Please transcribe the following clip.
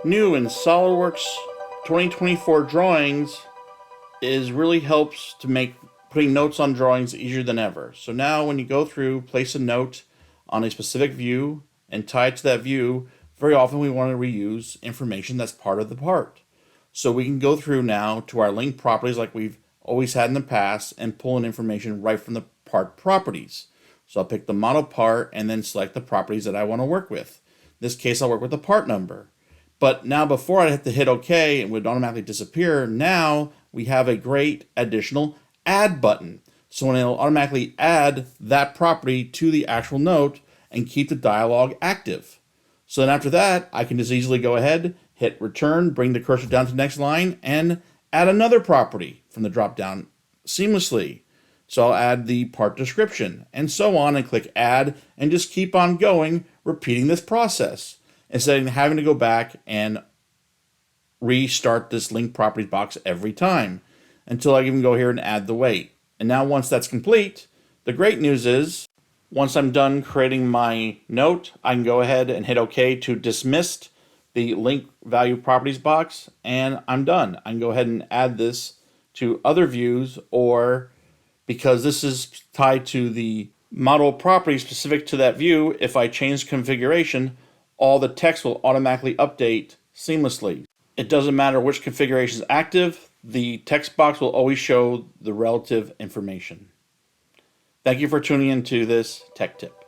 new in SOLIDWORKS 2024 drawings is really helps to make putting notes on drawings easier than ever. So now when you go through, place a note on a specific view and tie it to that view, very often we want to reuse information that's part of the part. So we can go through now to our link properties like we've always had in the past and pull in information right from the part properties. So I'll pick the model part and then select the properties that I want to work with. In this case, I'll work with the part number. But now before I have to hit OK, it would automatically disappear. Now we have a great additional add button. So when it'll automatically add that property to the actual note and keep the dialog active. So then after that, I can just easily go ahead, hit return, bring the cursor down to the next line, and add another property from the drop down seamlessly. So I'll add the part description and so on and click add and just keep on going, repeating this process instead of having to go back and restart this link properties box every time until I can go here and add the weight. And now once that's complete, the great news is once I'm done creating my note, I can go ahead and hit OK to dismiss the link value properties box, and I'm done. I can go ahead and add this to other views, or because this is tied to the model property specific to that view, if I change configuration, all the text will automatically update seamlessly. It doesn't matter which configuration is active, the text box will always show the relative information. Thank you for tuning into this tech tip.